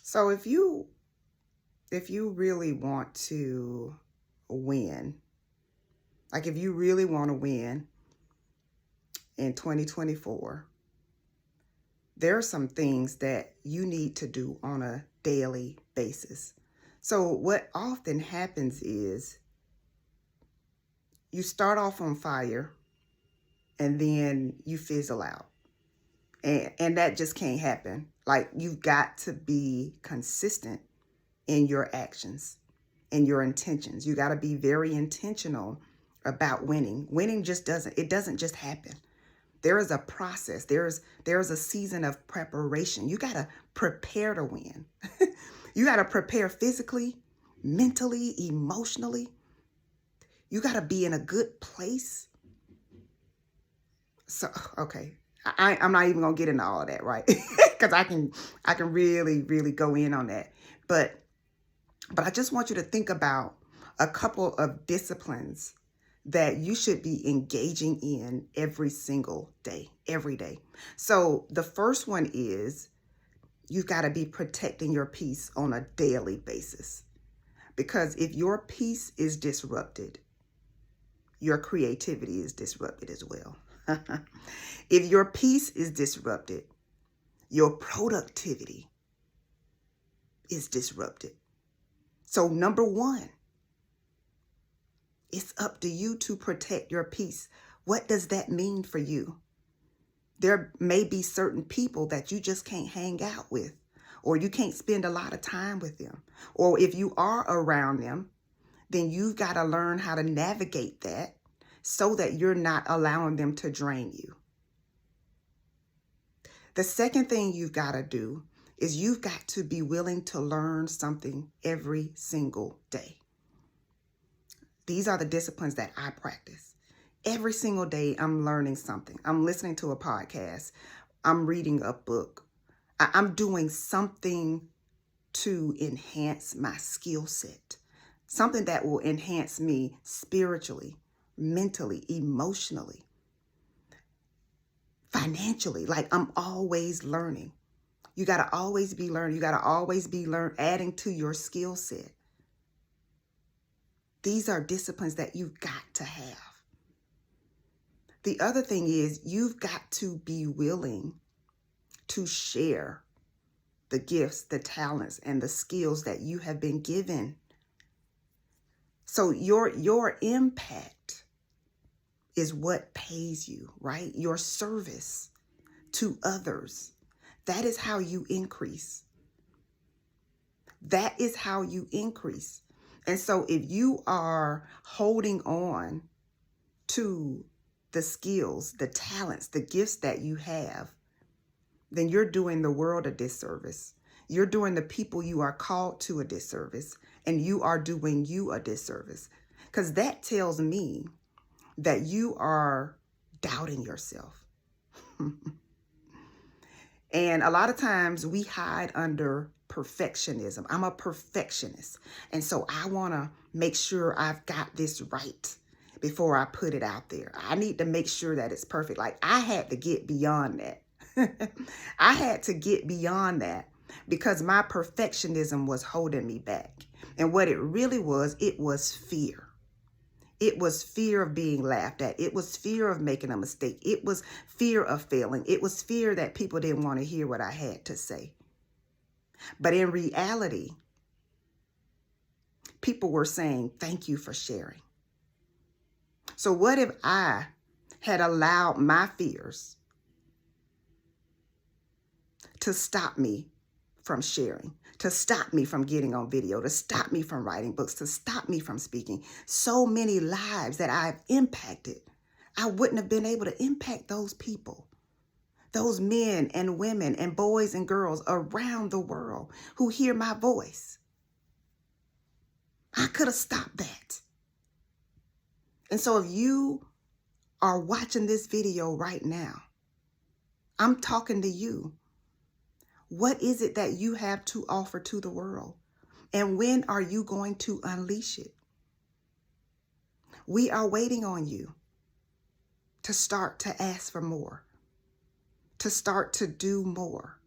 So if you really want to win, like if you really want to win in 2024, there are some things that you need to do on a daily basis. So what often happens is you start off on fire and then you fizzle out. And that just can't happen. Like you've got to be consistent in your actions and your intentions. You got to be very intentional about winning. Winning just doesn't just happen. There is a process. There's a season of preparation. You got to prepare to win. You got to prepare physically, mentally, emotionally. You got to be in a good place. So, okay. I'm not even gonna get into all of that, right? Because I can really go in on that. But I just want you to think about a couple of disciplines that you should be engaging in every single day, every day. So the first one is you've got to be protecting your peace on a daily basis. Because if your peace is disrupted, your creativity is disrupted as well. If your peace is disrupted, your productivity is disrupted. So number one, it's up to you to protect your peace. What does that mean for you? There may be certain people that you just can't hang out with, or you can't spend a lot of time with them. Or if you are around them, then you've got to learn how to navigate that so that you're not allowing them to drain you. The second thing you've got to do is you've got to be willing to learn something every single day. These are the disciplines that I practice. Every single day, I'm learning something. I'm listening to a podcast. I'm reading a book. I'm doing something to enhance my skill set, something that will enhance me spiritually, mentally, emotionally, financially. Like I'm always learning. You got to always be learning. You got to always be adding to your skill set. These are disciplines that you've got to have. The other thing is you've got to be willing to share the gifts, the talents, and the skills that you have been given. So your impact is what pays you, right? Your service to others. That is how you increase. That is how you increase. And so if you are holding on to the skills, the talents, the gifts that you have, then you're doing the world a disservice. You're doing the people you are called to a disservice, and you are doing you a disservice. Because that tells me that you are doubting yourself. And a lot of times we hide under perfectionism. I'm a perfectionist. And so I want to make sure I've got this right before I put it out there. I need to make sure that it's perfect. Like I had to get beyond that. I had to get beyond that because my perfectionism was holding me back. And what it really was, it was fear. It was fear of being laughed at. It was fear of making a mistake. It was fear of failing. It was fear that people didn't want to hear what I had to say. But in reality, people were saying, thank you for sharing. So what if I had allowed my fears to stop me from sharing, to stop me from getting on video, to stop me from writing books, to stop me from speaking? So many lives that I've impacted, I wouldn't have been able to impact those people, those men and women and boys and girls around the world who hear my voice. I could have stopped that. And so if you are watching this video right now, I'm talking to you. What is it that you have to offer to the world? And when are you going to unleash it? We are waiting on you to start to ask for more, to start to do more,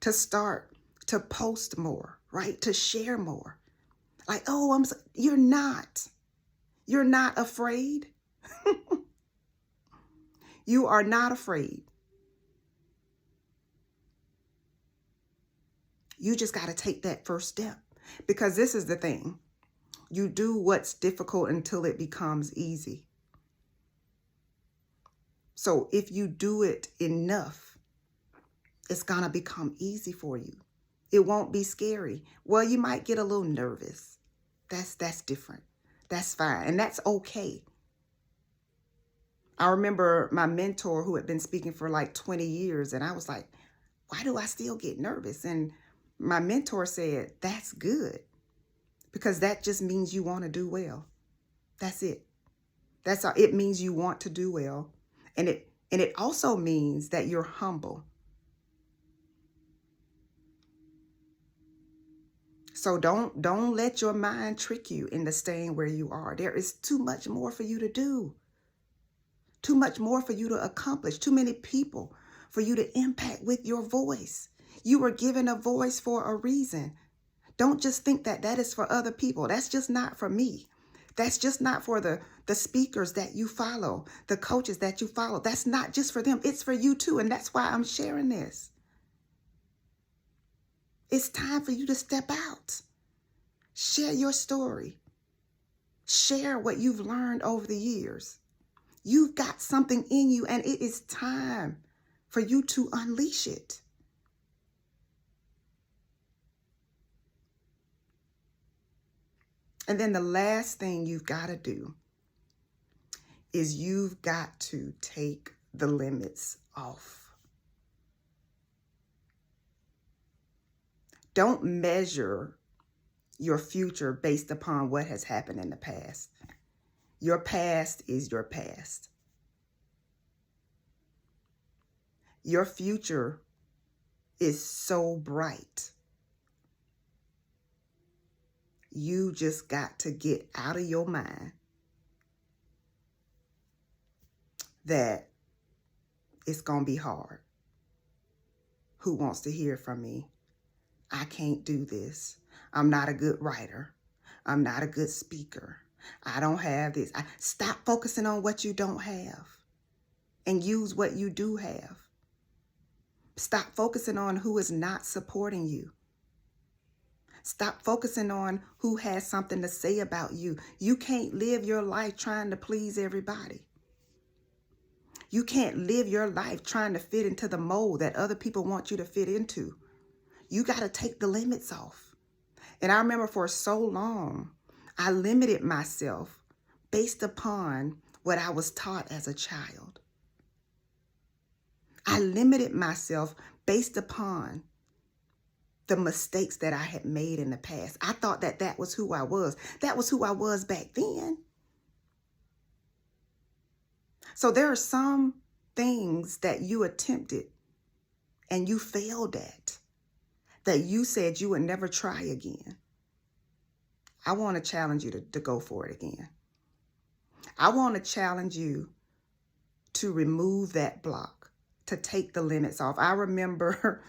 to start to post more, right? To share more. Like, oh, you're not. You're not afraid. You are not afraid. You just got to take that first step, because this is the thing. You do what's difficult until it becomes easy. So if you do it enough, it's going to become easy for you. It won't be scary. Well, you might get a little nervous. That's different. That's fine. And that's okay. I remember my mentor who had been speaking for like 20 years, and I was like, why do I still get nervous? And my mentor said, that's good, because that just means you want to do well. That's it. That's all. It means you want to do well. And it also means that you're humble. So don't let your mind trick you into staying where you are. There is too much more for you to do. Too much more for you to accomplish. Too many people for you to impact with your voice. You were given a voice for a reason. Don't just think that that is for other people. That's just not for me. That's just not for the speakers that you follow, the coaches that you follow. That's not just for them. It's for you too. And that's why I'm sharing this. It's time for you to step out. Share your story. Share what you've learned over the years. You've got something in you, and it is time for you to unleash it. And then the last thing you've got to do is you've got to take the limits off. Don't measure your future based upon what has happened in the past. Your past is your past. Your future is so bright. You just got to get out of your mind that it's going to be hard. Who wants to hear from me? I can't do this. I'm not a good writer. I'm not a good speaker. I don't have this. Stop focusing on what you don't have and use what you do have. Stop focusing on who is not supporting you. Stop focusing on who has something to say about you. You can't live your life trying to please everybody. You can't live your life trying to fit into the mold that other people want you to fit into. You got to take the limits off. And I remember for so long, I limited myself based upon what I was taught as a child. I limited myself based upon the mistakes that I had made in the past. I thought that that was who I was. That was who I was back then. So there are some things that you attempted and you failed at, that you said you would never try again. I want to challenge you to go for it again. I want to challenge you to remove that block, to take the limits off. I remember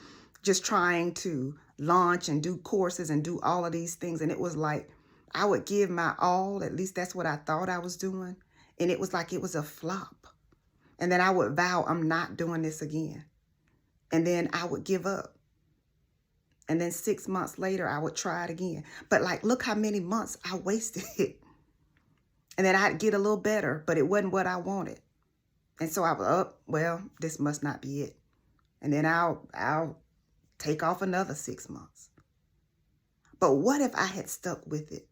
just trying to launch and do courses and do all of these things. And it was like, I would give my all, at least that's what I thought I was doing. And it was like it was a flop. And then I would vow, I'm not doing this again. And then I would give up. And then 6 months later, I would try it again. But like, look how many months I wasted. And then I'd get a little better, but it wasn't what I wanted. And so I was, oh, well, this must not be it. And then I'll take off another 6 months. But what if I had stuck with it?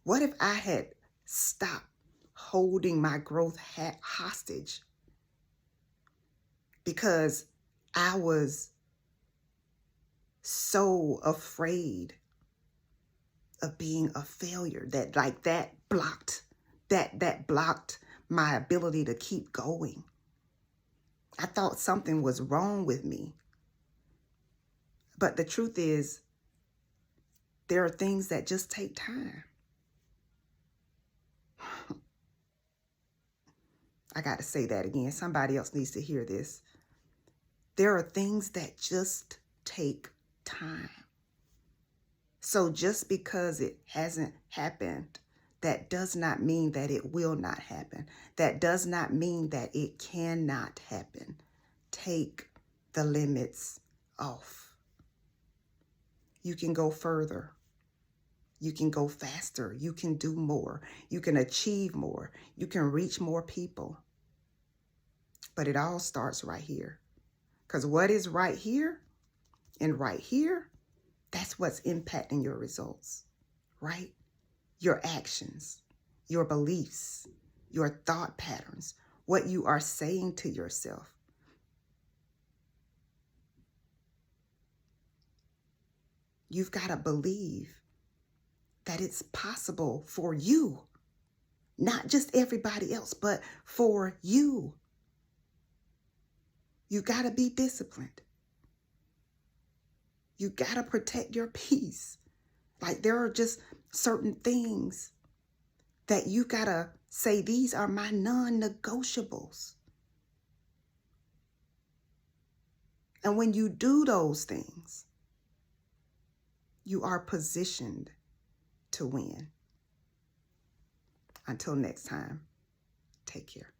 What if I had stopped holding my growth hostage because I was so afraid of being a failure that like that blocked my ability to keep going. I thought something was wrong with me. But the truth is, there are things that just take time. I got to say that again. Somebody else needs to hear this. There are things that just take time. So just because it hasn't happened, that does not mean that it will not happen. That does not mean that it cannot happen. Take the limits off. You can go further. You can go faster. You can do more. You can achieve more. You can reach more people. But it all starts right here. Because what is right here and right here, that's what's impacting your results, right? Your actions, your beliefs, your thought patterns, what you are saying to yourself. You've got to believe that it's possible for you, not just everybody else, but for you. You got to be disciplined. You got to protect your peace. Like there are just certain things that you got to say, these are my non-negotiables. And when you do those things, you are positioned to win. Until next time, take care.